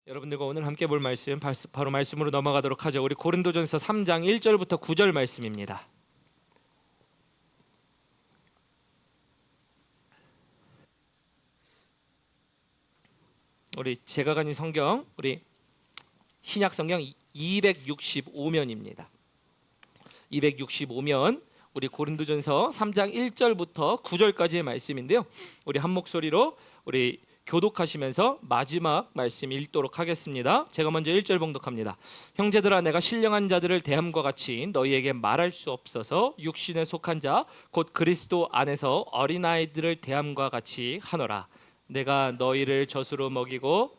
여러분들과 오늘 함께 볼 말씀 바로 말씀으로 넘어가도록 하죠. 우리 고린도전서 3장 1절부터 9절 말씀입니다. 우리 제가 가진 성경, 우리 신약 성경 265면입니다. 265면 우리 고린도전서 3장 1절부터 9절까지의 말씀인데요. 우리 한 목소리로 우리 교독하시면서 마지막 말씀 읽도록 하겠습니다. 제가 먼저 1절 봉독합니다. 형제들아, 내가 신령한 자들을 대함과 같이 너희에게 말할 수 없어서 육신에 속한 자 곧 그리스도 안에서 어린아이들을 대함과 같이 하노라. 내가 너희를 젖으로 먹이고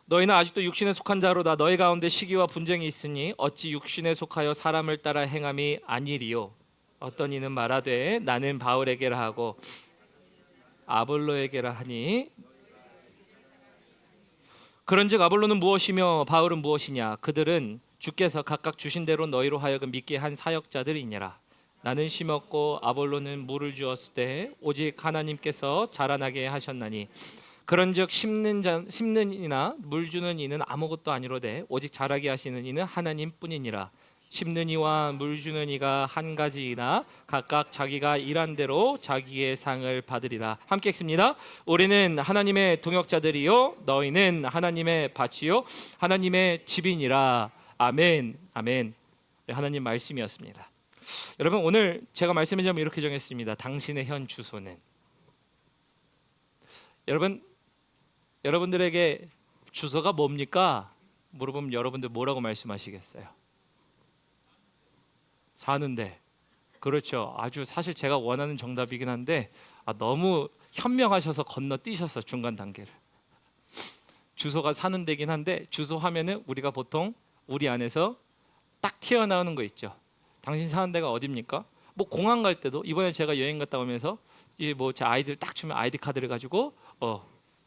너희는 아직도 육신에 속한 자로다. 너희 가운데 시기와 분쟁이 있으니 어찌 육신에 속하여 사람을 따라 행함이 아니리요. 어떤 이는 말하되 나는 바울에게라 하고 아볼로에게라 하니 그런즉 아볼로는 무엇이며 바울은 무엇이냐? 그들은 주께서 각각 주신 대로 너희로 하여금 믿게 한 사역자들이니라. 나는 심었고 아볼로는 물을 주었을 때 오직 하나님께서 자라나게 하셨나니 그런즉 심는 이나 물 주는 이는 아무것도 아니로되 오직 자라게 하시는 이는 하나님뿐이니라. 심는 이와 물 주는 이가 한 가지이나 각각 자기가 일한 대로 자기의 상을 받으리라. 함께 읽습니다. 우리는 하나님의 동역자들이요 너희는 하나님의 밭이요 하나님의 집이니라. 아멘. 아멘. 네, 하나님 말씀이었습니다. 여러분, 오늘 제가 말씀의 점을 이렇게 정했습니다. 당신의 현 주소는. 여러분들에게 주소가 뭡니까? 물어보면 여러분들 뭐라고 말씀하시겠어요? 사는데. 그렇죠. 아주 사실 제가 원하는 정답이긴 한데 너무 현명하셔서 건너뛰셔서 중간 단계를. 주소가 사는 데긴 한데 주소 하면은 우리가 보통 우리 안에서 딱 튀어나오는 거 있죠. 당신 사는 데가 어딥니까? 뭐 공항 갈 때도 이번에 제가 여행 갔다 오면서 뭐 제 아이들 딱 주면 아이디 카드를 가지고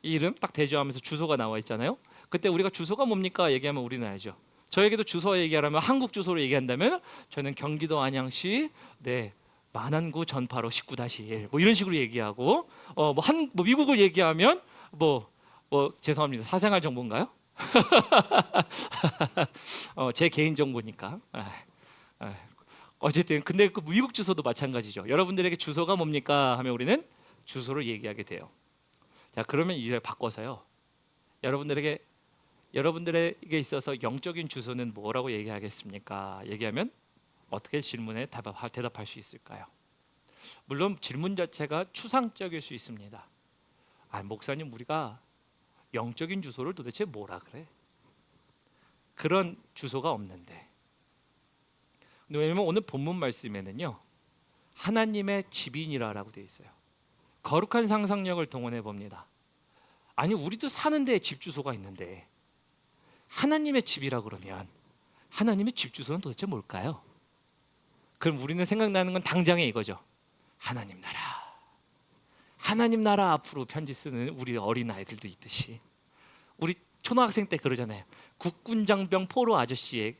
이름 딱 대조하면서 주소가 나와 있잖아요. 그때 우리가 주소가 뭡니까 얘기하면 우리는 알죠. 저에게도 주소 얘기하려면 한국 주소로 얘기한다면 저는 경기도 안양시 만안구 전파로 19-1 뭐 이런 식으로 얘기하고 뭐 미국을 얘기하면 뭐 죄송합니다. 사생활 정보인가요? 제 개인 정보니까. 어쨌든 근데 그 미국 주소도 마찬가지죠. 여러분들에게 주소가 뭡니까 하면 우리는 주소를 얘기하게 돼요. 자, 그러면 이제 바꿔서요. 여러분들에게 있어서 영적인 주소는 뭐라고 얘기하겠습니까? 얘기하면 어떻게 질문에 대답할 수 있을까요? 물론 질문 자체가 추상적일 수 있습니다. 목사님, 우리가 영적인 주소를 도대체 뭐라 그래? 그런 주소가 없는데. 왜냐면 오늘 본문 말씀에는요, 하나님의 집이니라라고 되어 있어요. 거룩한 상상력을 동원해 봅니다. 아니, 우리도 사는 데에 집 주소가 있는데 하나님의 집이라 그러면 하나님의 집 주소는 도대체 뭘까요? 그럼 우리는 생각나는 건 당장에 이거죠. 하나님 나라. 하나님 나라 앞으로 편지 쓰는 우리 어린 아이들도 있듯이 우리 초등학생 때 그러잖아요. 국군장병 포로 아저씨의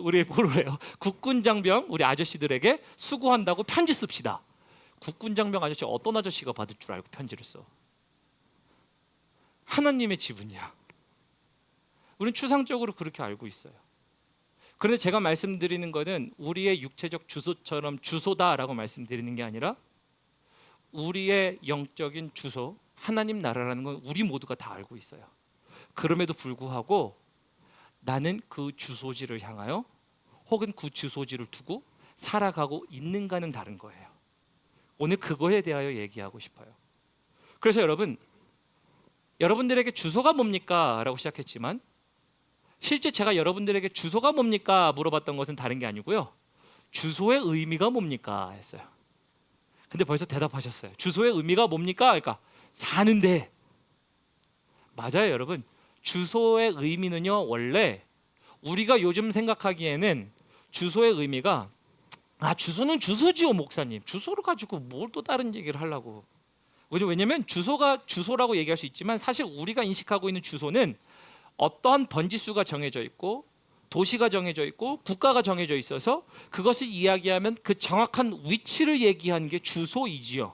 우리 포로래요. 국군장병 우리 아저씨들에게 수고한다고 편지 씁시다. 국군장병 아저씨 어떤 아저씨가 받을 줄 알고 편지를 써? 하나님의 지분이야. 우리는 추상적으로 그렇게 알고 있어요. 그런데 제가 말씀드리는 것은 우리의 육체적 주소처럼 주소다라고 말씀드리는 게 아니라 우리의 영적인 주소, 하나님 나라라는 건 우리 모두가 다 알고 있어요. 그럼에도 불구하고 나는 그 주소지를 향하여 혹은 그 주소지를 두고 살아가고 있는가는 다른 거예요. 오늘 그거에 대하여 얘기하고 싶어요. 그래서 여러분들에게 주소가 뭡니까? 라고 시작했지만 실제 제가 여러분들에게 주소가 뭡니까? 물어봤던 것은 다른 게 아니고요. 주소의 의미가 뭡니까? 했어요. 근데 벌써 대답하셨어요. 주소의 의미가 뭡니까? 그러니까 사는데. 맞아요, 여러분. 주소의 의미는요, 원래 우리가 요즘 생각하기에는 주소의 의미가 주소는 주소지요, 목사님. 주소를 가지고 뭘 또 다른 얘기를 하려고. 왜냐면 주소가 주소라고 얘기할 수 있지만 사실 우리가 인식하고 있는 주소는 어떠한 번지수가 정해져 있고 도시가 정해져 있고 국가가 정해져 있어서 그것을 이야기하면 그 정확한 위치를 얘기하는 게 주소이지요.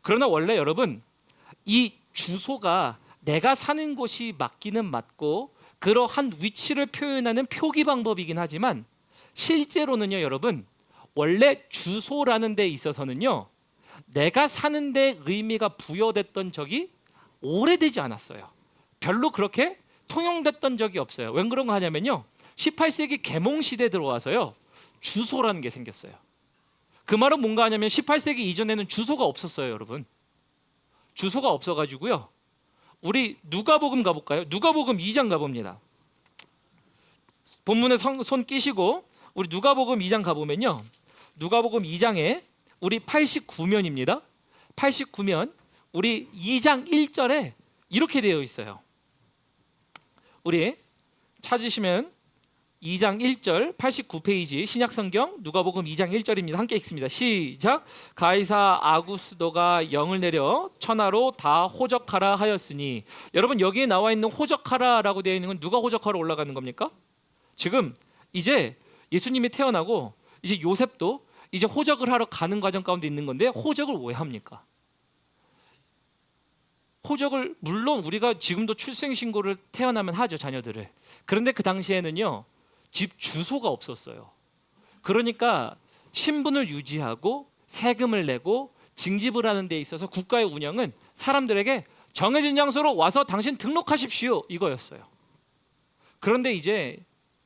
그러나 원래 여러분 이 주소가 내가 사는 곳이 맞기는 맞고 그러한 위치를 표현하는 표기 방법이긴 하지만 실제로는요 여러분 원래 주소라는 데 있어서는요 내가 사는 데 의미가 부여됐던 적이 오래되지 않았어요. 별로 그렇게 통용됐던 적이 없어요. 왜 그런 거 하냐면요 18세기 계몽 시대 들어와서요 주소라는 게 생겼어요. 그 말은 뭔가 하냐면 18세기 이전에는 주소가 없었어요 여러분. 주소가 없어가지고요 우리 누가복음 가볼까요? 누가복음 2장 가봅니다. 본문에 손 끼시고 우리 누가복음 2장 가보면요 누가복음 2장에 우리 89면입니다. 89면 우리 2장 1절에 이렇게 되어 있어요. 우리 찾으시면 2장 1절 89페이지 신약성경 누가복음 2장 1절입니다. 함께 읽습니다. 시작. 가이사 아구스도가 영을 내려 천하로 다 호적하라 하였으니 여러분 여기에 나와 있는 호적하라라고 되어 있는 건 누가 호적하러 올라가는 겁니까? 지금 이제 예수님이 태어나고 이제 요셉도 이제 호적을 하러 가는 과정 가운데 있는 건데 호적을 왜 합니까? 호적을 물론 우리가 지금도 출생신고를 태어나면 하죠 자녀들을. 그런데 그 당시에는요 집 주소가 없었어요. 그러니까 신분을 유지하고 세금을 내고 징집을 하는 데 있어서 국가의 운영은 사람들에게 정해진 장소로 와서 당신 등록하십시오 이거였어요. 그런데 이제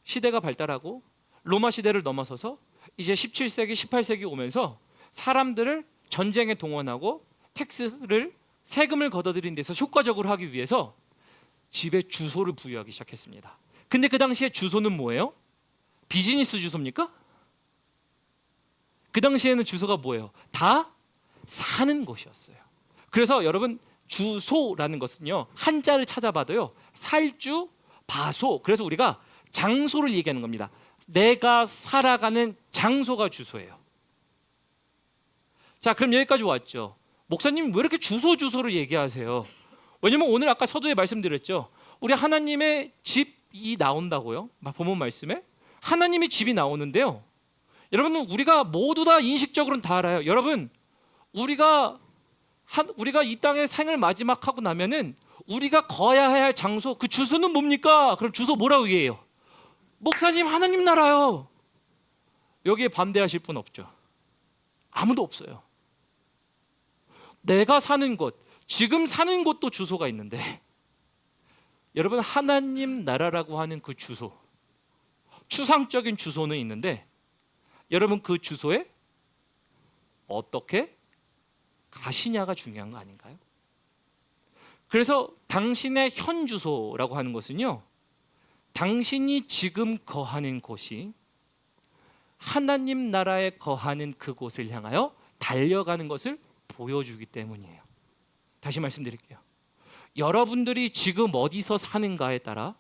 시대가 발달하고 로마 시대를 넘어서서 이제 17세기 18세기 오면서 사람들을 전쟁에 동원하고 세금을 걷어들이는 데서 효과적으로 하기 위해서 집에 주소를 부여하기 시작했습니다. 근데 그 당시에 주소는 뭐예요? 비즈니스 주소입니까? 그 당시에는 주소가 뭐예요? 다 사는 곳이었어요. 그래서 여러분 주소라는 것은요 한자를 찾아봐도요 살주, 바소. 그래서 우리가 장소를 얘기하는 겁니다. 내가 살아가는 장소가 주소예요. 자 그럼 여기까지 왔죠. 목사님 왜 이렇게 주소를 얘기하세요? 왜냐면 오늘 아까 서두에 말씀드렸죠. 우리 하나님의 집이 나온다고요. 본문 말씀에 하나님의 집이 나오는데요. 여러분 우리가 모두 다 인식적으로는 다 알아요. 여러분 우리가 이 땅의 생을 마지막하고 나면은 우리가 거야 할 장소 그 주소는 뭡니까? 그럼 주소 뭐라고 얘기해요? 목사님 하나님 나라요. 여기에 반대하실 분 없죠? 아무도 없어요. 내가 사는 곳, 지금 사는 곳도 주소가 있는데 여러분 하나님 나라라고 하는 그 주소, 추상적인 주소는 있는데 여러분 그 주소에 어떻게 가시냐가 중요한 거 아닌가요? 그래서 당신의 현 주소라고 하는 것은요 당신이 지금 거하는 곳이 하나님 나라에 거하는 그곳을 향하여 달려가는 것을 보여주기 때문이에요. 다시 말씀드릴게요. 여러분들이 지금 어디서 사는가에 따라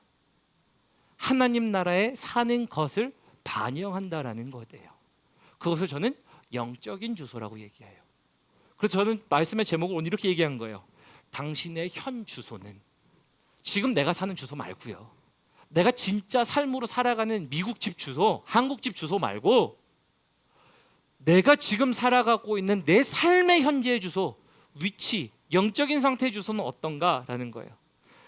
하나님 나라에 사는 것을 반영한다라는 거예요. 그것을 저는 영적인 주소라고 얘기해요. 그래서 저는 말씀의 제목을 오늘 이렇게 얘기한 거예요. 당신의 현 주소는 지금 내가 사는 주소 말고요. 내가 진짜 삶으로 살아가는 미국 집 주소, 한국 집 주소 말고 내가 지금 살아가고 있는 내 삶의 현재의 주소, 위치, 영적인 상태의 주소는 어떤가라는 거예요.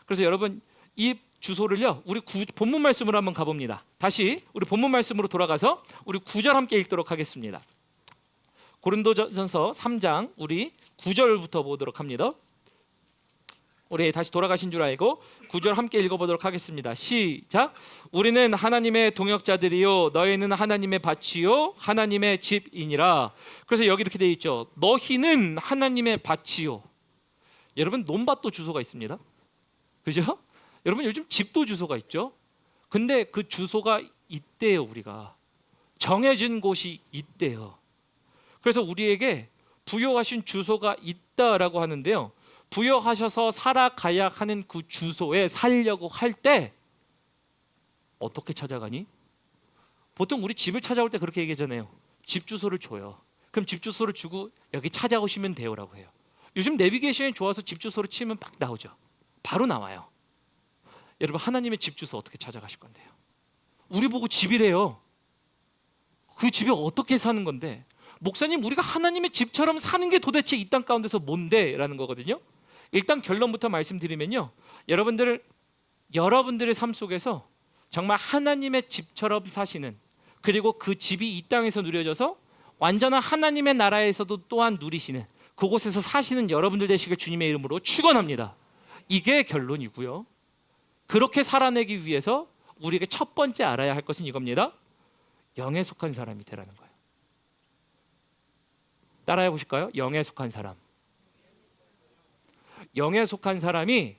그래서 여러분 이 주소를요 우리 본문 말씀으로 한번 가봅니다. 다시 우리 본문 말씀으로 돌아가서 우리 9절 함께 읽도록 하겠습니다. 고린도전서 3장 우리 9절부터 보도록 합니다. 우리 다시 돌아가신 줄 알고 9절 함께 읽어보도록 하겠습니다. 시작. 우리는 하나님의 동역자들이요 너희는 하나님의 밭이요 하나님의 집이니라. 그래서 여기 이렇게 되어 있죠. 너희는 하나님의 밭이요. 여러분 논밭도 주소가 있습니다. 그죠? 여러분 요즘 집도 주소가 있죠. 근데 그 주소가 있대요. 우리가 정해진 곳이 있대요. 그래서 우리에게 부여하신 주소가 있다라고 하는데요. 부여하셔서 살아가야 하는 그 주소에 살려고 할 때 어떻게 찾아가니? 보통 우리 집을 찾아올 때 그렇게 얘기하잖아요. 집 주소를 줘요. 그럼 집 주소를 주고 여기 찾아오시면 돼요라고 해요. 요즘 내비게이션이 좋아서 집 주소를 치면 막 나오죠. 바로 나와요. 여러분 하나님의 집 주소 어떻게 찾아가실 건데요? 우리 보고 집이래요. 그 집에 어떻게 사는 건데? 목사님, 우리가 하나님의 집처럼 사는 게 도대체 이 땅 가운데서 뭔데? 라는 거거든요. 일단 결론부터 말씀드리면요, 여러분들의 삶 속에서 정말 하나님의 집처럼 사시는, 그리고 그 집이 이 땅에서 누려져서 완전한 하나님의 나라에서도 또한 누리시는, 그곳에서 사시는 여러분들 되시길 주님의 이름으로 축원합니다. 이게 결론이고요. 그렇게 살아내기 위해서 우리에게 첫 번째 알아야 할 것은 이겁니다. 영에 속한 사람이 되라는 거예요. 따라해 보실까요? 영에 속한 사람. 영에 속한 사람이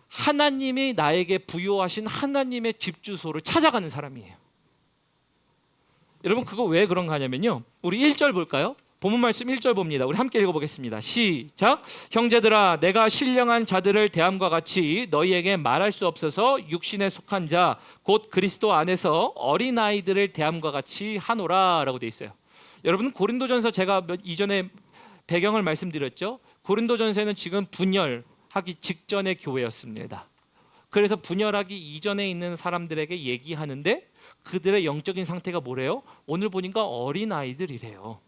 하나님이 나에게 부여하신 하나님의 집 주소를 찾아가는 사람이에요. 여러분, 그거 왜 그런가 하냐면요, 우리 1절 볼까요? 본문 말씀 1절 봅니다. 우리 함께 읽어보겠습니다. 시작. 형제들아, 내가 신령한 자들을 대함과 같이 너희에게 말할 수 없어서 육신에 속한 자 곧 그리스도 안에서 어린아이들을 대함과 같이 하노라 라고 되어 있어요. 여러분, 고린도전서 제가 이전에 배경을 말씀드렸죠. 고린도전서는 지금 분열하기 직전의 교회였습니다. 그래서 분열하기 이전에 있는 사람들에게 얘기하는데 그들의 영적인 상태가 뭐래요? 오늘 보니까 어린아이들이래요.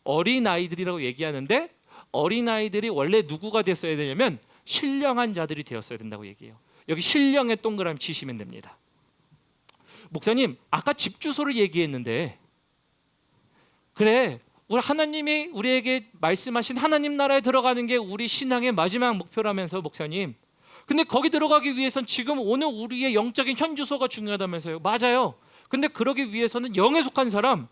어린아이들이라고 얘기하는데 어린아이들이 원래 누구가 됐어야 되냐면 신령한 자들이 되었어야 된다고 얘기해요. 여기 신령에 동그라미 치시면 됩니다. 목사님, 아까 집 주소를 얘기했는데, 그래, 우리 하나님이 우리에게 말씀하신 하나님 나라에 들어가는 게 우리 신앙의 마지막 목표라면서 목사님, 근데 거기 들어가기 위해선 지금 오늘 우리의 영적인 현주소가 중요하다면서요. 맞아요. 근데 그러기 위해서는 영에 속한 사람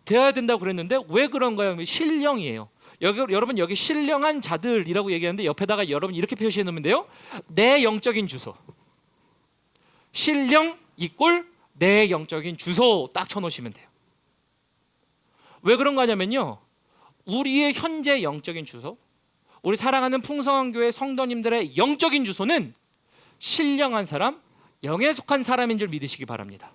되어야 된다고 그랬는데 왜 그런가요? 신령이에요. 여러분, 여기 신령한 자들이라고 얘기하는데 옆에다가 여러분 이렇게 표시해 놓으면 돼요. 내 영적인 주소. 신령 이꼴 내 영적인 주소 딱 쳐놓으시면 돼요. 왜 그런가 하냐면요, 우리의 현재 영적인 주소, 우리 사랑하는 풍성한 교회 성도님들의 영적인 주소는 신령한 사람, 영에 속한 사람인 줄 믿으시기 바랍니다.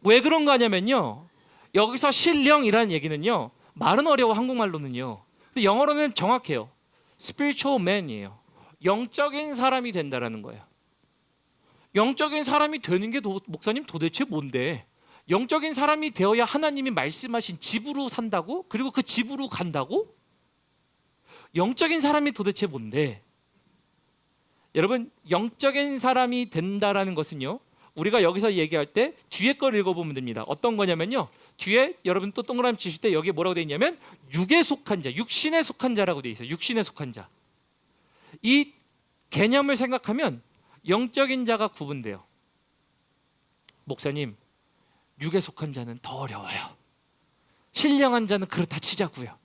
왜 그런가 하냐면요, 여기서 신령이라는 얘기는요, 말은 어려워 한국말로는요, 근데 영어로는 정확해요. spiritual man이에요. 영적인 사람이 된다라는 거예요. 영적인 사람이 되는 게 목사님 도대체 뭔데? 영적인 사람이 되어야 하나님이 말씀하신 집으로 산다고? 그리고 그 집으로 간다고? 영적인 사람이 도대체 뭔데? 여러분, 영적인 사람이 된다라는 것은요, 우리가 여기서 얘기할 때 뒤에 걸 읽어보면 됩니다. 어떤 거냐면요, 뒤에 여러분 또 동그라미 치실 때 여기에 뭐라고 되어 있냐면 육에 속한 자, 육신에 속한 자라고 되어 있어요. 육신에 속한 자. 이 개념을 생각하면 영적인 자가 구분돼요. 목사님, 육에 속한 자는 더 어려워요. 신령한 자는 그렇다 치자고요.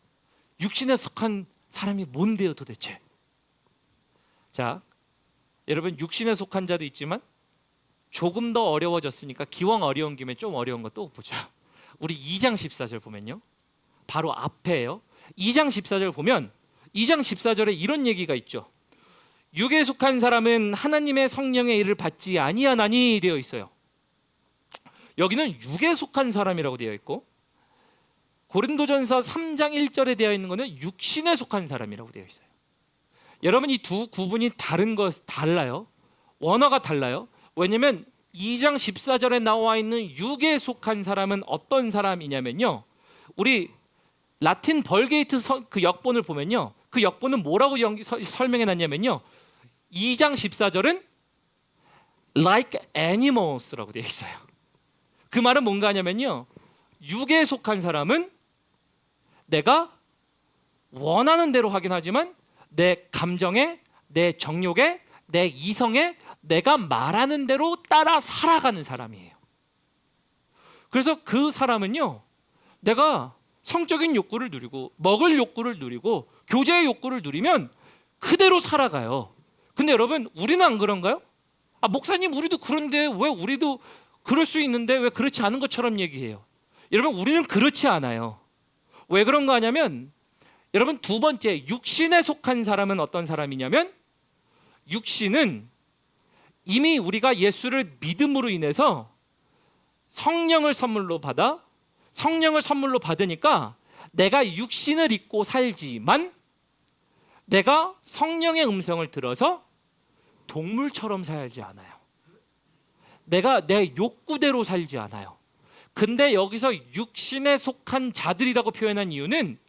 육신에 속한 사람이 뭔데요 도대체? 자, 여러분, 육신에 속한 자도 있지만 조금 더 어려워졌으니까 기왕 어려운 김에 좀 어려운 거 또 보죠. 우리 2장 14절 보면요, 바로 앞에요. 2장 14절 보면 2장 14절에 이런 얘기가 있죠. 육에 속한 사람은 하나님의 성령의 일을 받지 아니하나니 되어 있어요. 여기는 육에 속한 사람이라고 되어 있고, 고린도전서 3장 1절에 되어 있는 것은 육신에 속한 사람이라고 되어 있어요. 여러분, 이 두 구분이 달라요. 원어가 달라요. 왜냐하면 2장 14절에 나와 있는 육에 속한 사람은 어떤 사람이냐면요, 우리 라틴 벌게이트 그 역본을 보면요, 그 역본은 뭐라고 설명해 놨냐면요, 2장 14절은 like animals라고 되어 있어요. 그 말은 뭔가 하냐면요, 육에 속한 사람은 내가 원하는 대로 하긴 하지만 내 감정에, 내 정욕에, 내 이성에 내가 말하는 대로 따라 살아가는 사람이에요. 그래서 그 사람은요, 내가 성적인 욕구를 누리고 먹을 욕구를 누리고 교제의 욕구를 누리면 그대로 살아가요. 근데 여러분, 우리는 안 그런가요? 아, 목사님, 우리도 그런데 왜 우리도 그럴 수 있는데 왜 그렇지 않은 것처럼 얘기해요? 여러분, 우리는 그렇지 않아요. 왜 그런가 하냐면, 여러분, 두 번째, 육신에 속한 사람은 어떤 사람이냐면, 육신은 이미 우리가 예수를 믿음으로 인해서 성령을 선물로 받으니까 내가 육신을 입고 살지만 내가 성령의 음성을 들어서 동물처럼 살지 않아요. 내가 내 욕구대로 살지 않아요. 근데 여기서 육신에 속한 자들이라고 표현한 이유는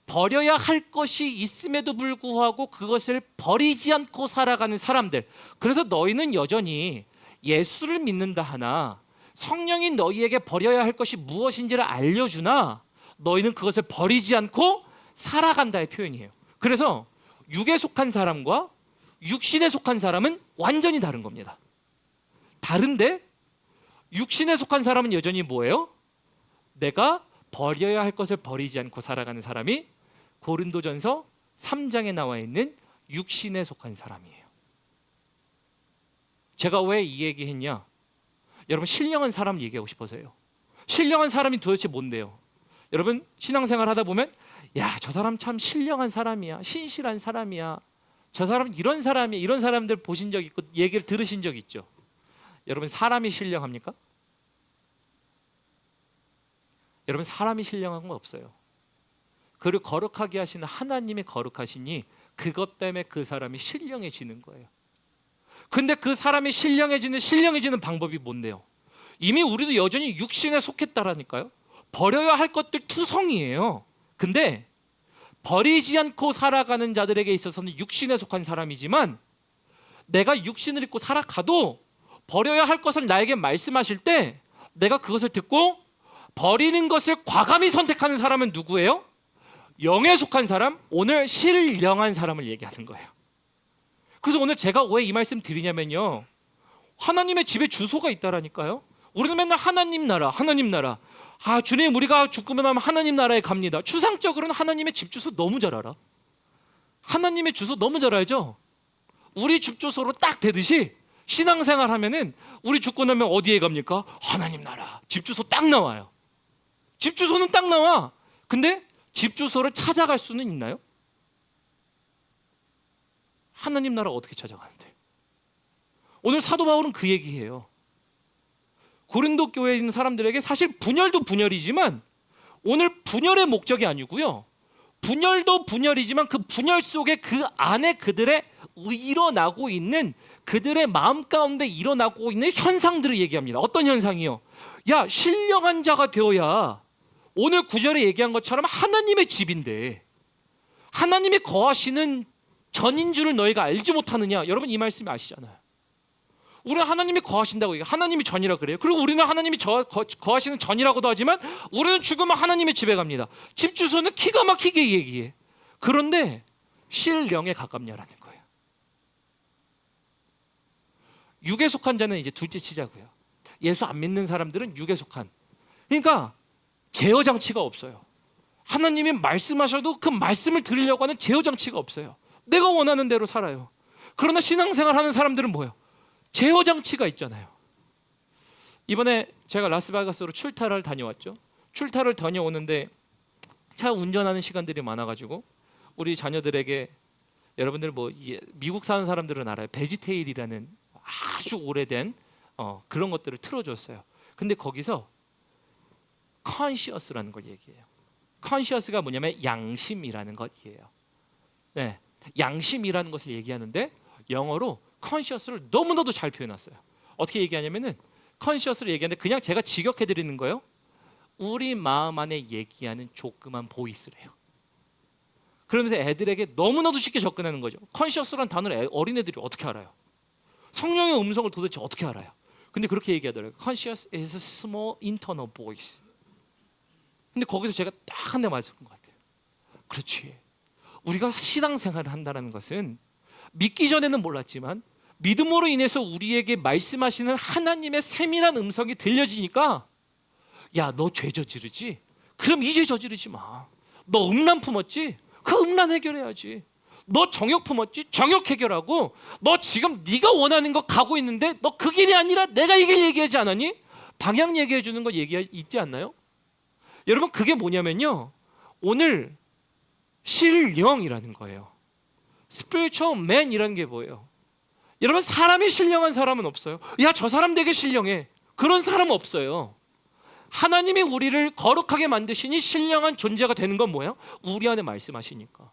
버려야 할 것이 있음에도 불구하고 그것을 버리지 않고 살아가는 사람들. 그래서 너희는 여전히 예수를 믿는다 하나 성령이 너희에게 버려야 할 것이 무엇인지를 알려주나 너희는 그것을 버리지 않고 살아간다의 표현이에요. 그래서 육에 속한 사람과 육신에 속한 사람은 완전히 다른 겁니다. 다른데 육신에 속한 사람은 여전히 뭐예요? 내가 버려야 할 것을 버리지 않고 살아가는 사람이 고린도전서 3장에 나와 있는 육신에 속한 사람이에요. 제가 왜 이 얘기했냐? 여러분, 신령한 사람 얘기하고 싶어서요. 신령한 사람이 도대체 뭔데요? 여러분, 신앙생활 하다 보면 야, 저 사람 참 신령한 사람이야, 신실한 사람이야, 저 사람 이런 사람이야, 이런 사람들 보신 적 있고 얘기를 들으신 적 있죠? 여러분, 사람이 신령합니까? 여러분, 사람이 신령한 건 없어요. 그를 거룩하게 하시는 하나님이 거룩하시니 그것 때문에 그 사람이 신령해지는 거예요. 근데 그 사람이 신령해지는 방법이 뭔데요? 이미 우리도 여전히 육신에 속했다라니까요. 버려야 할 것들 투성이에요. 근데 버리지 않고 살아가는 자들에게 있어서는 육신에 속한 사람이지만 내가 육신을 입고 살아가도 버려야 할 것을 나에게 말씀하실 때 내가 그것을 듣고 버리는 것을 과감히 선택하는 사람은 누구예요? 영에 속한 사람, 오늘 신령한 사람을 얘기하는 거예요. 그래서 오늘 제가 왜 이 말씀 드리냐면요, 하나님의 집에 주소가 있다라니까요. 우리는 맨날 하나님 나라, 하나님 나라. 아, 주님, 우리가 죽고 나면 하나님 나라에 갑니다. 추상적으로는 하나님의 집 주소 너무 잘 알아. 하나님의 주소 너무 잘 알죠. 우리 집 주소로 딱 되듯이 신앙생활 하면은 우리 죽고 나면 어디에 갑니까? 하나님 나라. 집 주소 딱 나와요. 집 주소는 딱 나와. 근데 집 주소를 찾아갈 수는 있나요? 하나님 나라 어떻게 찾아가는데? 오늘 사도 바울은 그 얘기해요. 고린도 교회에 있는 사람들에게 사실 분열도 분열이지만 오늘 분열의 목적이 아니고요, 분열도 분열이지만 그 분열 속에 그 안에 그들의 일어나고 있는, 그들의 마음 가운데 일어나고 있는 현상들을 얘기합니다. 어떤 현상이요? 야, 신령한 자가 되어야 오늘 구절에 얘기한 것처럼 하나님의 집인데 하나님이 거하시는 전인 줄을 너희가 알지 못하느냐? 여러분, 이 말씀이 아시잖아요. 우리는 하나님이 거하신다고 얘기해요. 하나님이 전이라 그래요. 그리고 우리는 하나님이 거하시는 전이라고도 하지만 우리는 죽으면 하나님의 집에 갑니다. 집 주소는 기가 막히게 얘기해. 그런데 신령에 가깝냐라는 거예요. 육에 속한 자는 이제 둘째 치자고요. 예수 안 믿는 사람들은 육에 속한. 그러니까 제어 장치가 없어요. 하나님이 말씀하셔도 그 말씀을 들으려고 하는 제어 장치가 없어요. 내가 원하는 대로 살아요. 그러나 신앙생활 하는 사람들은 뭐예요? 제어 장치가 있잖아요. 이번에 제가 라스베가스로 출타를 다녀왔죠. 출타를 다녀오는데 차 운전하는 시간들이 많아가지고 우리 자녀들에게, 여러분들 뭐 미국 사는 사람들은 알아요. 베지테일이라는 아주 오래된 그런 것들을 틀어줬어요. 근데 거기서 컨시어스라는 걸 얘기해요. 컨시어스가 뭐냐면 양심이라는 것이에요. 네, 양심이라는 것을 얘기하는데 영어로 컨시어스를 너무나도 잘 표현했어요. 어떻게 얘기하냐면은 컨시어스를 얘기하는데 그냥 제가 직역해 드리는 거예요. 우리 마음 안에 얘기하는 조그만 보이스래요. 그러면서 애들에게 너무나도 쉽게 접근하는 거죠. 컨시어스라는 단어를 어린애들이 어떻게 알아요? 성령의 음성을 도대체 어떻게 알아요? 근데 그렇게 얘기하더라고요. Conscious is a small internal voice. 근데 거기서 제가 딱 한 대 맞은 것 같아요. 그렇지. 우리가 신앙생활을 한다는 것은 믿기 전에는 몰랐지만 믿음으로 인해서 우리에게 말씀하시는 하나님의 세밀한 음성이 들려지니까, 야, 너 죄 저지르지? 그럼 이제 저지르지 마. 너 음란 품었지? 그 음란 해결해야지. 너 정욕 품었지? 정욕 해결하고, 너 지금 네가 원하는 거 가고 있는데 너 그 길이 아니라 내가 이 길 얘기하지 않았니? 방향 얘기해 주는 거 얘기 있지 않나요? 여러분, 그게 뭐냐면요, 오늘 신령이라는 거예요. spiritual man이라는 게 뭐예요? 여러분, 사람이 신령한 사람은 없어요. 야, 저 사람 되게 신령해. 그런 사람은 없어요. 하나님이 우리를 거룩하게 만드시니 신령한 존재가 되는 건 뭐예요? 우리 안에 말씀하시니까.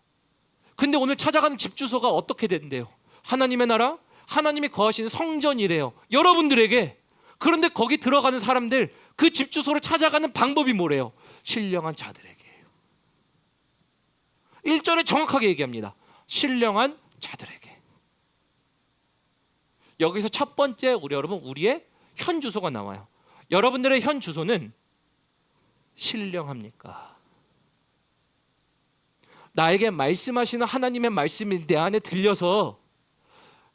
근데 오늘 찾아가는 집 주소가 어떻게 된대요? 하나님의 나라, 하나님이 거하시는 성전이래요. 여러분들에게. 그런데 거기 들어가는 사람들 그 집 주소를 찾아가는 방법이 뭐래요? 신령한 자들에게예요. 1절에 정확하게 얘기합니다. 신령한 자들에게. 여기서 첫 번째 우리 여러분 우리의 현 주소가 나와요. 여러분들의 현 주소는 신령합니까? 나에게 말씀하시는 하나님의 말씀이 내 안에 들려서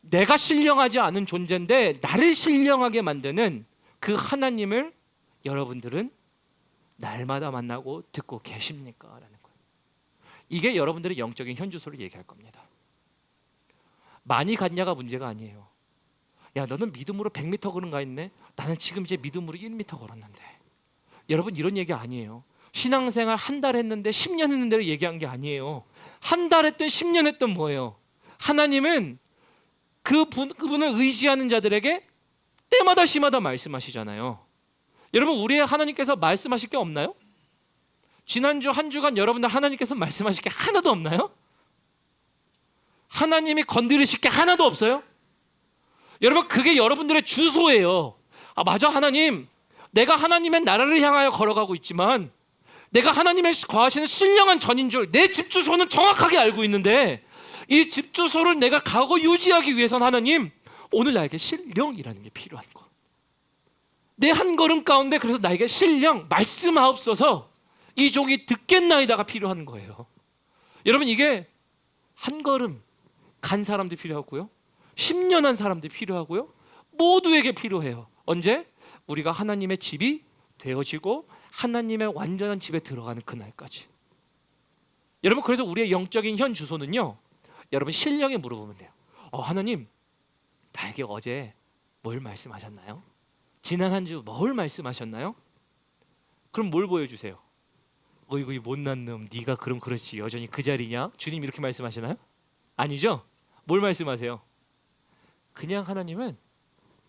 내가 신령하지 않은 존재인데 나를 신령하게 만드는 그 하나님을 여러분들은 날마다 만나고 듣고 계십니까? 라는 거예요. 이게 여러분들의 영적인 현주소를 얘기할 겁니다. 많이 갔냐가 문제가 아니에요. 야, 너는 믿음으로 100m 걸은 가 있네. 나는 지금 이제 믿음으로 1m 걸었는데. 여러분 이런 얘기 아니에요. 신앙생활 한 달 했는데 10년 했는데 얘기한 게 아니에요. 한 달 했든 10년 했든 뭐예요? 하나님은 그분을 의지하는 자들에게 때마다 시마다 말씀하시잖아요. 여러분 우리의 하나님께서 말씀하실 게 없나요? 지난주 한 주간 여러분들 하나님께서 말씀하실 게 하나도 없나요? 하나님이 건드리실 게 하나도 없어요? 여러분 그게 여러분들의 주소예요. 아 맞아, 하나님, 내가 하나님의 나라를 향하여 걸어가고 있지만 내가 하나님의 거하시는 신령한 전인 줄 내 집 주소는 정확하게 알고 있는데 이 집 주소를 내가 가고 유지하기 위해서는 하나님 오늘 나에게 신령이라는 게 필요한 거. 내 한 걸음 가운데 그래서 나에게 신령 말씀하옵소서 이 종이 듣겠나이다가 필요한 거예요. 여러분 이게 한 걸음 간 사람도 필요하고요, 10년 한 사람도 필요하고요, 모두에게 필요해요. 언제? 우리가 하나님의 집이 되어지고 하나님의 완전한 집에 들어가는 그날까지. 여러분 그래서 우리의 영적인 현 주소는요, 여러분 신령에 물어보면 돼요. 하나님 나에게 어제 뭘 말씀하셨나요? 지난 한 주 뭘 말씀하셨나요? 그럼 뭘 보여주세요? 어이구 이 못난 놈, 네가 그럼 그렇지 여전히 그 자리냐? 주님 이렇게 말씀하시나요? 아니죠. 뭘 말씀하세요? 그냥 하나님은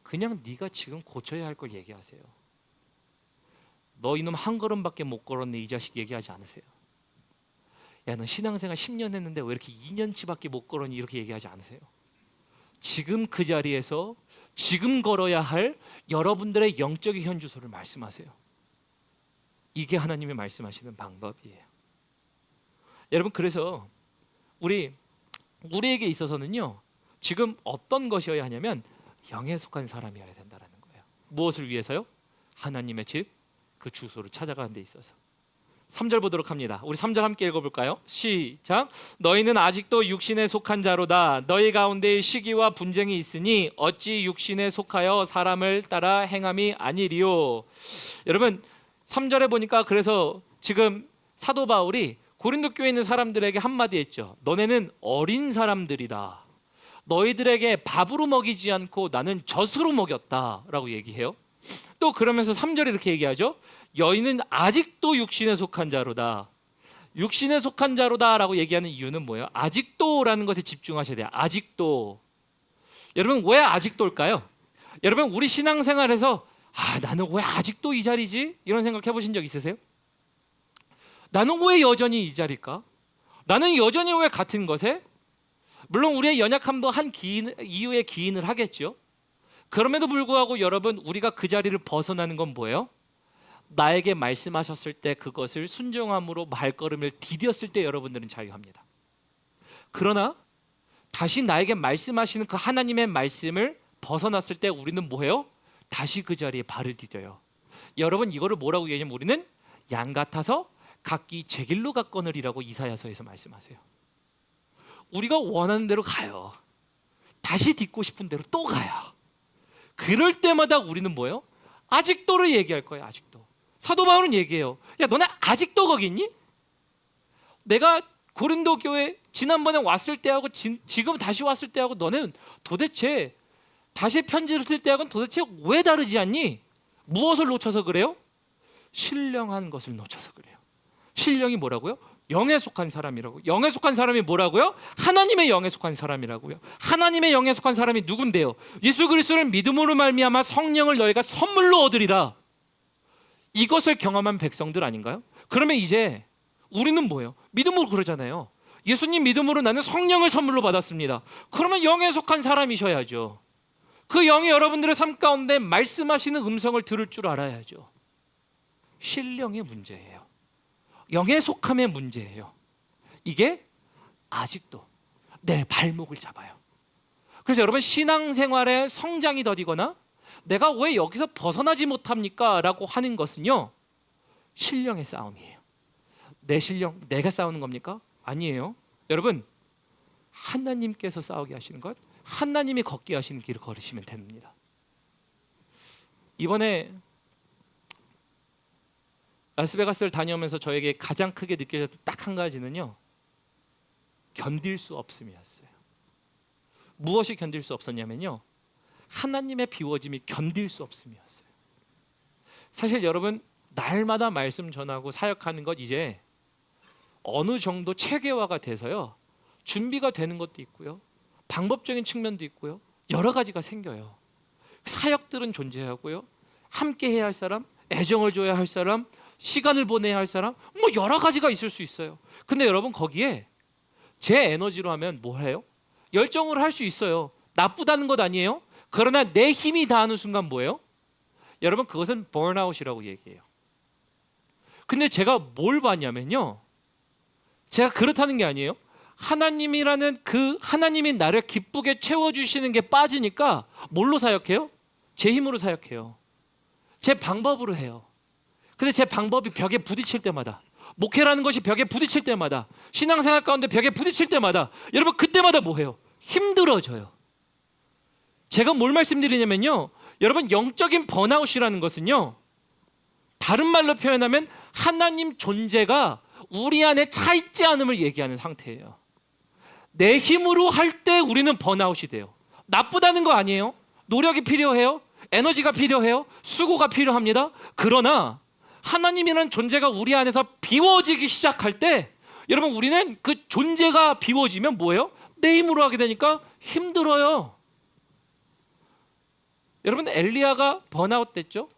그냥 네가 지금 고쳐야 할 걸 얘기하세요. 너 이놈 한 걸음밖에 못 걸었네 이 자식 얘기하지 않으세요. 야 너 신앙생활 10년 했는데 왜 이렇게 2년치밖에 못 걸었니 이렇게 얘기하지 않으세요. 지금 그 자리에서 지금 걸어야 할 여러분들의 영적인 현주소를 말씀하세요. 이게 하나님이 말씀하시는 방법이에요. 여러분 그래서 우리에게 있어서는요 지금 어떤 것이어야 하냐면 영에 속한 사람이어야 된다는 거예요. 무엇을 위해서요? 하나님의 집 그 주소를 찾아가는 데 있어서. 3절 보도록 합니다. 우리 3절 함께 읽어볼까요? 시작. 너희는 아직도 육신에 속한 자로다. 너희 가운데 시기와 분쟁이 있으니 어찌 육신에 속하여 사람을 따라 행함이 아니리요. 여러분 3절에 보니까 그래서 지금 사도 바울이 고린도 교회에 있는 사람들에게 한마디 했죠. 너네는 어린 사람들이다. 너희들에게 밥으로 먹이지 않고 나는 젖으로 먹였다라고 얘기해요. 또 그러면서 3절에 이렇게 얘기하죠. 너희는 아직도 육신에 속한 자로다. 육신에 속한 자로다라고 얘기하는 이유는 뭐예요? 아직도라는 것에 집중하셔야 돼요. 아직도. 여러분 왜 아직도일까요? 여러분 우리 신앙생활에서 나는 왜 아직도 이 자리지? 이런 생각 해보신 적 있으세요? 나는 왜 여전히 이 자리일까? 나는 여전히 왜 같은 것에? 물론 우리의 연약함도 한 이유에 기인을 하겠죠. 그럼에도 불구하고 여러분 우리가 그 자리를 벗어나는 건 뭐예요? 나에게 말씀하셨을 때 그것을 순종함으로 발걸음을 디뎠을 때 여러분들은 자유합니다. 그러나 다시 나에게 말씀하시는 그 하나님의 말씀을 벗어났을 때 우리는 뭐예요? 다시 그 자리에 발을 디뎌요. 여러분 이거를 뭐라고 얘기하냐면 우리는 양 같아서 각기 제 길로 갔거늘이라고 이사야서에서 말씀하세요. 우리가 원하는 대로 가요. 다시 딛고 싶은 대로 또 가요. 그럴 때마다 우리는 뭐예요? 아직도를 얘기할 거예요. 아직도. 사도 바울은 얘기해요. 야 너네 아직도 거기 있니? 내가 고린도 교회 지난번에 왔을 때하고 지금 다시 왔을 때하고 너는 도대체 다시 편지를 쓸 때하고는 도대체 왜 다르지 않니? 무엇을 놓쳐서 그래요? 신령한 것을 놓쳐서 그래요. 신령이 뭐라고요? 영에 속한 사람이라고. 영에 속한 사람이 뭐라고요? 하나님의 영에 속한 사람이라고요. 하나님의 영에 속한 사람이 누군데요? 예수 그리스도를 믿음으로 말미암아 성령을 너희가 선물로 얻으리라. 이것을 경험한 백성들 아닌가요? 그러면 이제 우리는 뭐예요? 믿음으로 그러잖아요. 예수님 믿음으로 나는 성령을 선물로 받았습니다. 그러면 영에 속한 사람이셔야죠. 그 영이 여러분들의 삶 가운데 말씀하시는 음성을 들을 줄 알아야죠. 신령의 문제예요. 영의 속함의 문제예요. 이게 아직도 내 발목을 잡아요. 그래서 여러분, 신앙생활에 성장이 더디거나 내가 왜 여기서 벗어나지 못합니까? 라고 하는 것은요, 신령의 싸움이에요. 내 신령, 내가 싸우는 겁니까? 아니에요. 여러분, 하나님께서 싸우게 하시는 것, 하나님이 걷게 하시는 길을 걸으시면 됩니다. 이번에 라스베가스를 다녀오면서 저에게 가장 크게 느껴졌던 딱 한 가지는요, 견딜 수 없음이었어요. 무엇이 견딜 수 없었냐면요, 하나님의 비워짐이 견딜 수 없음이었어요. 사실 여러분, 날마다 말씀 전하고 사역하는 것 이제 어느 정도 체계화가 돼서요, 준비가 되는 것도 있고요, 방법적인 측면도 있고요, 여러 가지가 생겨요. 사역들은 존재하고요, 함께 해야 할 사람, 애정을 줘야 할 사람, 시간을 보내야 할 사람, 뭐 여러 가지가 있을 수 있어요. 근데 여러분, 거기에 제 에너지로 하면 뭘 해요? 열정으로 할 수 있어요. 나쁘다는 것 아니에요. 그러나 내 힘이 다하는 순간 뭐예요? 여러분, 그것은 번아웃이라고 얘기해요. 근데 제가 뭘 봤냐면요, 제가 그렇다는 게 아니에요. 하나님이라는 그 하나님이 나를 기쁘게 채워주시는 게 빠지니까 뭘로 사역해요? 제 힘으로 사역해요. 제 방법으로 해요. 근데 제 방법이 벽에 부딪힐 때마다, 목회라는 것이 벽에 부딪힐 때마다, 신앙생활 가운데 벽에 부딪힐 때마다, 여러분 그때마다 뭐 해요? 힘들어져요. 제가 뭘 말씀드리냐면요, 여러분, 영적인 번아웃이라는 것은요, 다른 말로 표현하면 하나님 존재가 우리 안에 차 있지 않음을 얘기하는 상태예요. 내 힘으로 할 때 우리는 번아웃이 돼요. 나쁘다는 거 아니에요. 노력이 필요해요. 에너지가 필요해요. 수고가 필요합니다. 그러나 하나님이라는 존재가 우리 안에서 비워지기 시작할 때, 여러분, 우리는 그 존재가 비워지면 뭐예요? 내 힘으로 하게 되니까 힘들어요. 여러분, 엘리야가 번아웃 됐죠?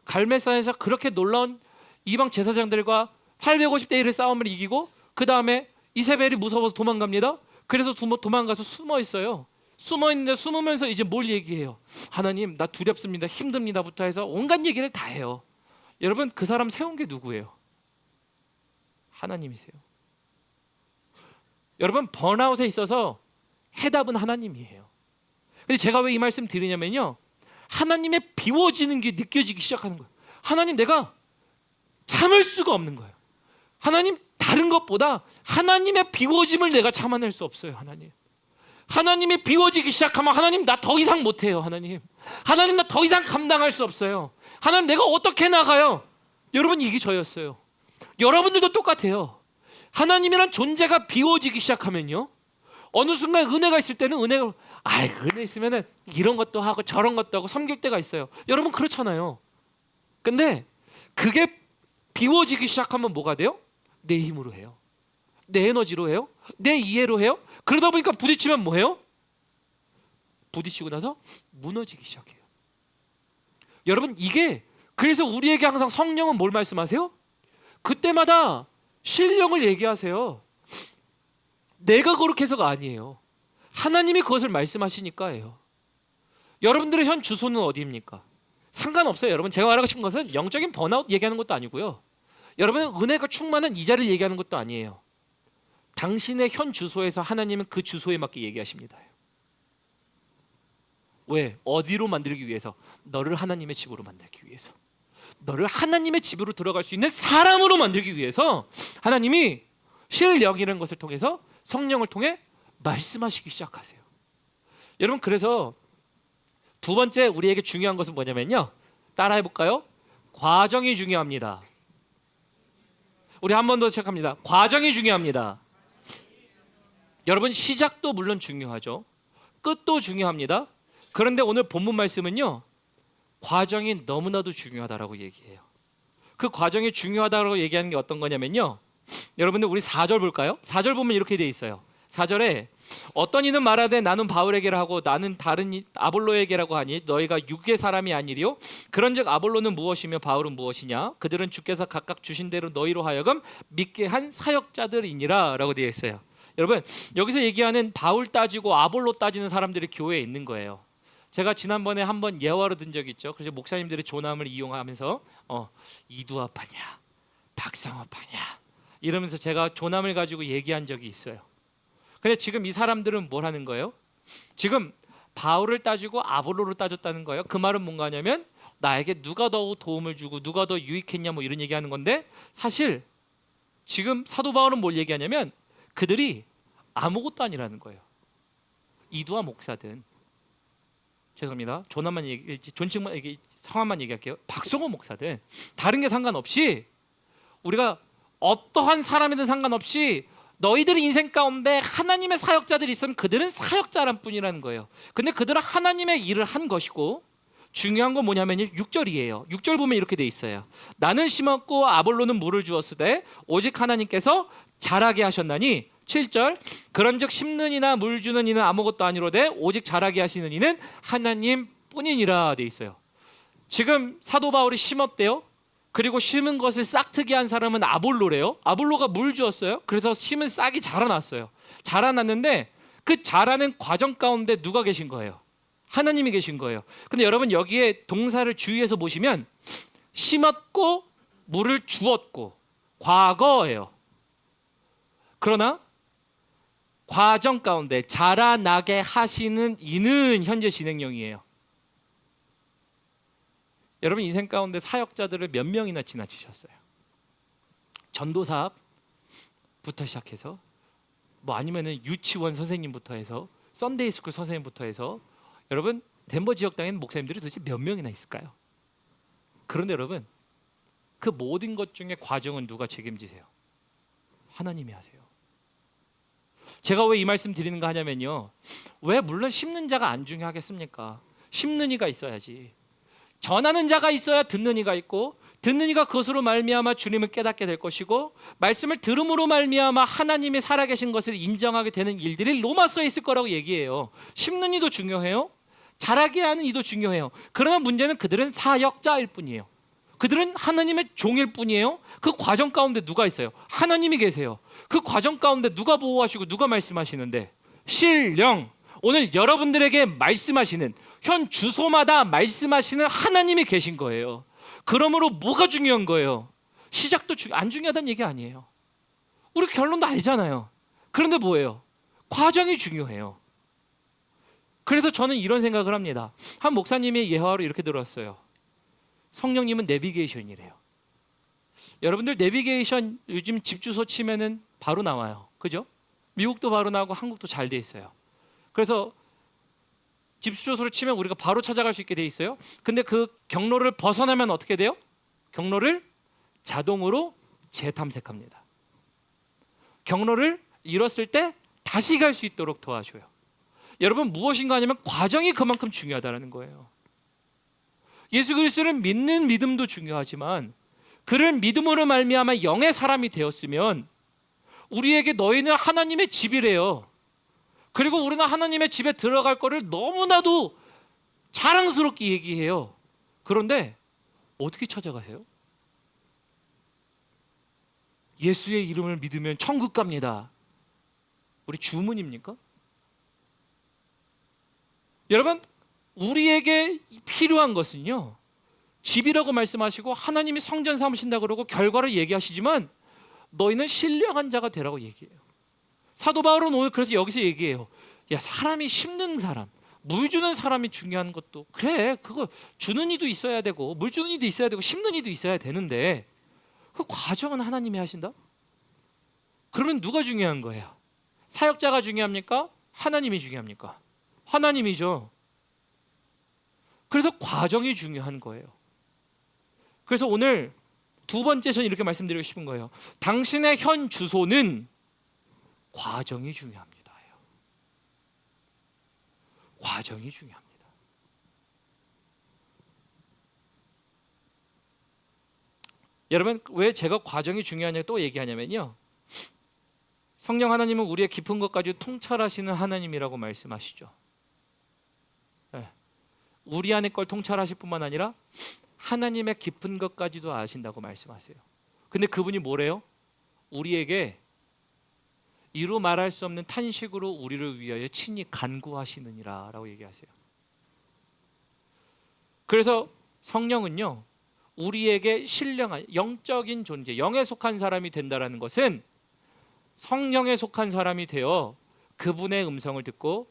갈멜산에서 그렇게 놀라운 이방 제사장들과 850대 1의 싸움을 이기고, 그 다음에 이세벨이 무서워서 도망갑니다. 그래서 도망가서 숨어 있어요. 숨어 있는데 숨으면서 이제 뭘 얘기해요? 하나님, 나 두렵습니다, 힘듭니다부터 해서 온갖 얘기를 다 해요. 여러분, 그 사람 세운 게 누구예요? 하나님이세요. 여러분, 번아웃에 있어서 해답은 하나님이에요. 근데 제가 왜 이 말씀 드리냐면요, 하나님의 비워지는 게 느껴지기 시작하는 거예요. 하나님, 내가 참을 수가 없는 거예요. 하나님, 다른 것보다 하나님의 비워짐을 내가 참아낼 수 없어요. 하나님이 비워지기 시작하면, 하나님, 나 더 이상 못해요. 하나님, 나 더 이상 감당할 수 없어요. 하나님, 내가 어떻게 나가요? 여러분, 이게 저였어요. 여러분들도 똑같아요. 하나님이란 존재가 비워지기 시작하면요, 어느 순간 은혜가 있을 때는 은혜 있으면은 이런 것도 하고 저런 것도 하고 섬길 때가 있어요. 여러분, 그렇잖아요. 근데 그게 비워지기 시작하면 뭐가 돼요? 내 힘으로 해요. 내 에너지로 해요. 내 이해로 해요. 그러다 보니까 부딪히면 뭐해요? 부딪히고 나서 무너지기 시작해요. 여러분, 이게, 그래서 우리에게 항상 성령은 뭘 말씀하세요? 그때마다 신령을 얘기하세요. 내가 그렇게 해서가 아니에요. 하나님이 그것을 말씀하시니까예요. 여러분들의 현 주소는 어디입니까? 상관없어요. 여러분, 제가 말하고 싶은 것은 영적인 번아웃 얘기하는 것도 아니고요, 여러분은 은혜가 충만한 이 자리를 얘기하는 것도 아니에요. 당신의 현 주소에서 하나님은 그 주소에 맞게 얘기하십니다. 왜? 어디로 만들기 위해서? 너를 하나님의 집으로 만들기 위해서, 너를 하나님의 집으로 들어갈 수 있는 사람으로 만들기 위해서 하나님이 신령이라는 것을 통해서, 성령을 통해 말씀하시기 시작하세요. 여러분, 그래서 두 번째 우리에게 중요한 것은 뭐냐면요, 따라해 볼까요? 과정이 중요합니다. 우리 한 번 더 시작합니다. 과정이 중요합니다. 여러분, 시작도 물론 중요하죠. 끝도 중요합니다. 그런데 오늘 본문 말씀은요, 과정이 너무나도 중요하다라고 얘기해요. 그 과정이 중요하다고 얘기하는 게 어떤 거냐면요, 여러분들 우리 4절 볼까요? 4절 보면 이렇게 돼 있어요. 4절에 어떤 이는 말하되 나는 바울에게라 하고 나는 다른 아볼로에게라고 하니 너희가 육의 사람이 아니리요. 그런즉 아볼로는 무엇이며 바울은 무엇이냐? 그들은 주께서 각각 주신 대로 너희로 하여금 믿게 한 사역자들이니라 라고 되어 있어요. 여러분, 여기서 얘기하는 바울 따지고 아볼로 따지는 사람들이 교회에 있는 거예요. 제가 지난번에 한번 예화로 든 적이 있죠. 그래서 목사님들의 조남을 이용하면서 이두합하냐 박상업하냐 이러면서 제가 조남을 가지고 얘기한 적이 있어요. 근데 지금 이 사람들은 뭘 하는 거예요? 지금 바울을 따지고 아볼로를 따졌다는 거예요. 그 말은 뭔가 하냐면 나에게 누가 더 도움을 주고 누가 더 유익했냐 뭐 이런 얘기하는 건데, 사실 지금 사도 바울은 뭘 얘기하냐면 그들이 아무것도 아니라는 거예요. 이두와 목사든, 죄송합니다, 존함만 얘기, 존칭만 얘기, 성함만 얘기할게요. 박성호 목사든 다른 게 상관없이, 우리가 어떠한 사람이든 상관없이 너희들의 인생 가운데 하나님의 사역자들이 있으면 그들은 사역자란 뿐이라는 거예요. 근데 그들은 하나님의 일을 한 것이고, 중요한 건 뭐냐면 6절이에요. 6절 보면 이렇게 돼 있어요. 나는 심었고 아볼로는 물을 주었으되 오직 하나님께서 자라게 하셨나니. 7절 그런즉 심는 이나 물 주는 이는 아무것도 아니로되 오직 자라게 하시는 이는 하나님 뿐이니라 돼 있어요. 지금 사도 바울이 심었대요. 그리고 심은 것을 싹트게 한 사람은 아볼로래요. 아볼로가 물 주었어요. 그래서 심은 싹이 자라났어요. 자라났는데 그 자라는 과정 가운데 누가 계신 거예요? 하나님이 계신 거예요. 근데 여러분 여기에 동사를 주의해서 보시면 심었고 물을 주었고 과거예요. 그러나 과정 가운데 자라나게 하시는 이는 현재 진행형이에요. 여러분 인생 가운데 사역자들을 몇 명이나 지나치셨어요? 전도사부터 시작해서 뭐 아니면은 유치원 선생님부터 해서 썬데이 스쿨 선생님부터 해서, 여러분 덴버 지역 당에는 목사님들이 도대체 몇 명이나 있을까요? 그런데 여러분 그 모든 것 중에 과정은 누가 책임지세요? 하나님이 하세요. 제가 왜 이 말씀 드리는가 하냐면요, 왜 물론 심는 자가 안 중요하겠습니까? 심는 이가 있어야지. 전하는 자가 있어야 듣는 이가 있고, 듣는 이가 그것으로 말미암아 주님을 깨닫게 될 것이고, 말씀을 들음으로 말미암아 하나님이 살아계신 것을 인정하게 되는 일들이 로마서에 있을 거라고 얘기해요. 심는 이도 중요해요. 자라게 하는 이도 중요해요. 그러나 문제는 그들은 사역자일 뿐이에요. 그들은 하나님의 종일 뿐이에요. 그 과정 가운데 누가 있어요? 하나님이 계세요. 그 과정 가운데 누가 보호하시고 누가 말씀하시는데? 신령. 오늘 여러분들에게 말씀하시는, 현 주소마다 말씀하시는 하나님이 계신 거예요. 그러므로 뭐가 중요한 거예요? 시작도 안 중요하다는 얘기 아니에요. 우리 결론도 알잖아요. 그런데 뭐예요? 과정이 중요해요. 그래서 저는 이런 생각을 합니다. 한 목사님의 예화로 이렇게 들었어요. 성령님은 내비게이션이래요. 여러분들 내비게이션 요즘 집 주소 치면은 바로 나와요. 그죠? 미국도 바로 나오고 한국도 잘 돼 있어요. 그래서 집 주소를 치면 우리가 바로 찾아갈 수 있게 돼 있어요. 근데 그 경로를 벗어나면 어떻게 돼요? 경로를 자동으로 재탐색합니다. 경로를 잃었을 때 다시 갈 수 있도록 도와줘요. 여러분 무엇인가 하냐면 과정이 그만큼 중요하다는 거예요. 예수 그리스도를 믿는 믿음도 중요하지만 그를 믿음으로 말미암아 영의 사람이 되었으면 우리에게 너희는 하나님의 집이래요. 그리고 우리는 하나님의 집에 들어갈 거를 너무나도 자랑스럽게 얘기해요. 그런데 어떻게 찾아가세요? 예수의 이름을 믿으면 천국 갑니다. 우리 주문입니까? 여러분 우리에게 필요한 것은요, 집이라고 말씀하시고 하나님이 성전 삼으신다 그러고 결과를 얘기하시지만 너희는 신령한 자가 되라고 얘기해요. 사도 바울은 오늘 그래서 여기서 얘기해요. 야, 사람이 심는 사람, 물 주는 사람이 중요한 것도 그래. 그거 주는 이도 있어야 되고 물 주는 이도 있어야 되고 심는 이도 있어야 되는데 그 과정은 하나님이 하신다? 그러면 누가 중요한 거예요? 사역자가 중요합니까? 하나님이 중요합니까? 하나님이죠. 그래서 과정이 중요한 거예요. 그래서 오늘 두 번째 저는 이렇게 말씀드리고 싶은 거예요. 당신의 현 주소는 과정이 중요합니다. 과정이 중요합니다. 여러분 왜 제가 과정이 중요하냐고 또 얘기하냐면요, 성령 하나님은 우리의 깊은 것까지 통찰하시는 하나님이라고 말씀하시죠. 네. 우리 안의 걸 통찰하실 뿐만 아니라 하나님의 깊은 것까지도 아신다고 말씀하세요. 근데 그분이 뭐래요? 우리에게 이루 말할 수 없는 탄식으로 우리를 위하여 친히 간구하시느니라 라고 얘기하세요. 그래서 성령은요, 우리에게 신령한 영적인 존재, 영에 속한 사람이 된다라는 것은 성령에 속한 사람이 되어 그분의 음성을 듣고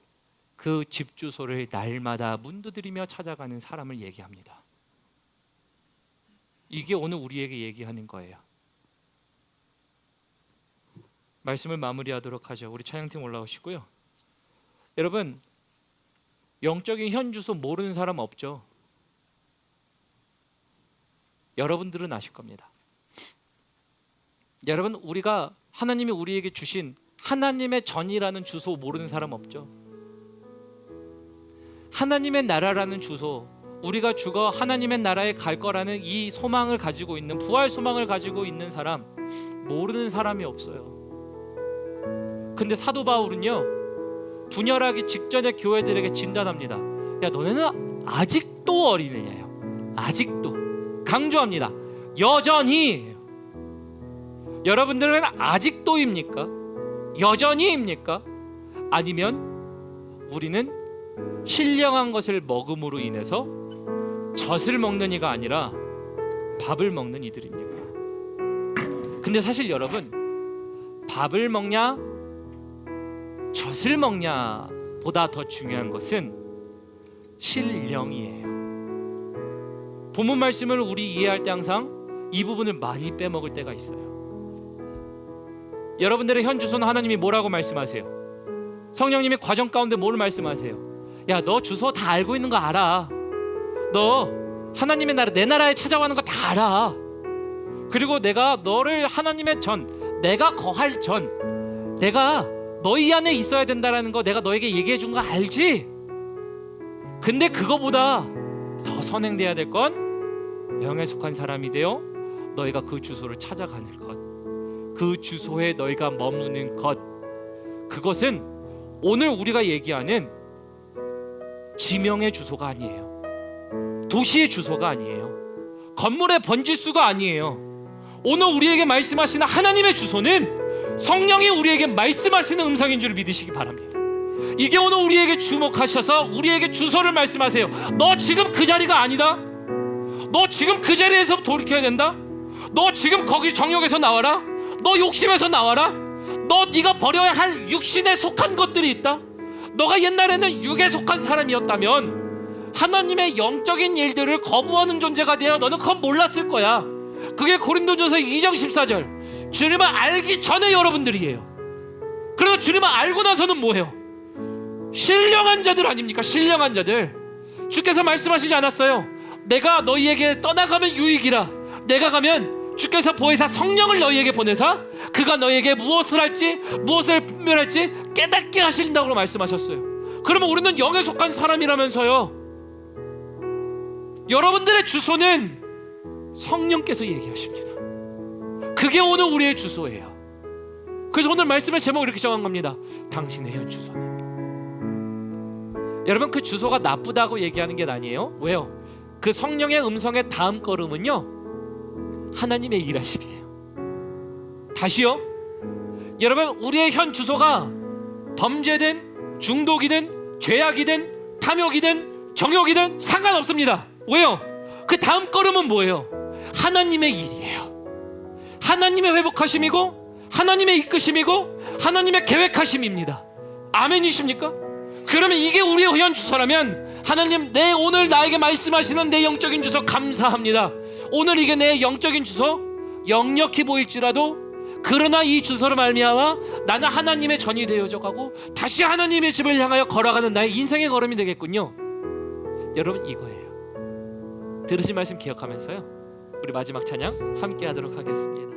그 집 주소를 날마다 문두드리며 찾아가는 사람을 얘기합니다. 이게 오늘 우리에게 얘기하는 거예요. 말씀을 마무리하도록 하죠. 우리 찬양팀 올라오시고요. 여러분, 영적인 현 주소 모르는 사람 없죠? 여러분들은 아실 겁니다. 여러분, 우리가 하나님이 우리에게 주신 하나님의 전이라는 주소 모르는 사람 없죠? 하나님의 나라라는 주소, 우리가 죽어 하나님의 나라에 갈 거라는 이 소망을 가지고 있는, 부활 소망을 가지고 있는 사람 모르는 사람이 없어요. 근데 사도 바울은요, 분열하기 직전에 교회들에게 진단합니다. 야, 너네는 아직도 어린애냐요. 아직도. 강조합니다. 여전히. 여러분들은 아직도입니까? 여전히입니까? 아니면 우리는 신령한 것을 먹음으로 인해서 젖을 먹는 이가 아니라 밥을 먹는 이들입니까? 근데 사실 여러분, 밥을 먹냐 젖을 먹냐 보다 더 중요한 것은 신령이에요. 본문 말씀을 우리 이해할 때 항상 이 부분을 많이 빼먹을 때가 있어요. 여러분들의 현 주소는 하나님이 뭐라고 말씀하세요? 성령님이 과정 가운데 뭘 말씀하세요? 야, 너 주소 다 알고 있는 거 알아. 너 하나님의 나라, 내 나라에 찾아가는 거 다 알아. 그리고 내가 너를 하나님의 전, 내가 거할 전, 내가 너희 안에 있어야 된다라는 거 내가 너에게 얘기해 준 거 알지? 근데 그거보다 더 선행돼야 될 건 영에 속한 사람이 되어 너희가 그 주소를 찾아가는 것, 그 주소에 너희가 머무는 것, 그것은 오늘 우리가 얘기하는 지명의 주소가 아니에요. 도시의 주소가 아니에요. 건물의 번지수가 아니에요. 오늘 우리에게 말씀하시는 하나님의 주소는 성령이 우리에게 말씀하시는 음성인 줄 믿으시기 바랍니다. 이게 오늘 우리에게 주목하셔서 우리에게 주소를 말씀하세요. 너 지금 그 자리가 아니다. 너 지금 그 자리에서 돌이켜야 된다. 너 지금 거기 정욕에서 나와라. 너 욕심에서 나와라. 너 네가 버려야 할 육신에 속한 것들이 있다. 너가 옛날에는 육에 속한 사람이었다면 하나님의 영적인 일들을 거부하는 존재가 되어 너는 그건 몰랐을 거야. 그게 고린도전서 2장 14절 주님을 알기 전에 여러분들이에요. 그리고 주님을 알고 나서는 뭐예요? 신령한 자들 아닙니까? 신령한 자들. 주께서 말씀하시지 않았어요? 내가 너희에게 떠나가면 유익이라. 내가 가면 주께서 보혜사 성령을 너희에게 보내사 그가 너희에게 무엇을 할지 무엇을 분별할지 깨닫게 하신다고 말씀하셨어요. 그러면 우리는 영에 속한 사람이라면서요. 여러분들의 주소는 성령께서 얘기하십니다. 그게 오늘 우리의 주소예요. 그래서 오늘 말씀의 제목을 이렇게 정한 겁니다. 당신의 현 주소는. 여러분, 그 주소가 나쁘다고 얘기하는 게 아니에요. 왜요? 그 성령의 음성의 다음 걸음은요, 하나님의 일하심이에요. 다시요, 여러분, 우리의 현 주소가 범죄든 중독이든 죄악이든 탐욕이든 정욕이든 상관없습니다. 왜요? 그 다음 걸음은 뭐예요? 하나님의 일이에요. 하나님의 회복하심이고 하나님의 이끄심이고 하나님의 계획하심입니다. 아멘이십니까? 그러면 이게 우리의 현 주소라면 하나님, 내 오늘 나에게 말씀하시는 내 영적인 주소 감사합니다. 오늘 이게 내 영적인 주소 역력히 보일지라도 그러나 이 주소로 말미암아 나는 하나님의 전이 되어져 가고 다시 하나님의 집을 향하여 걸어가는 나의 인생의 걸음이 되겠군요. 여러분, 이거예요. 들으신 말씀 기억하면서요, 우리 마지막 찬양 함께 하도록 하겠습니다.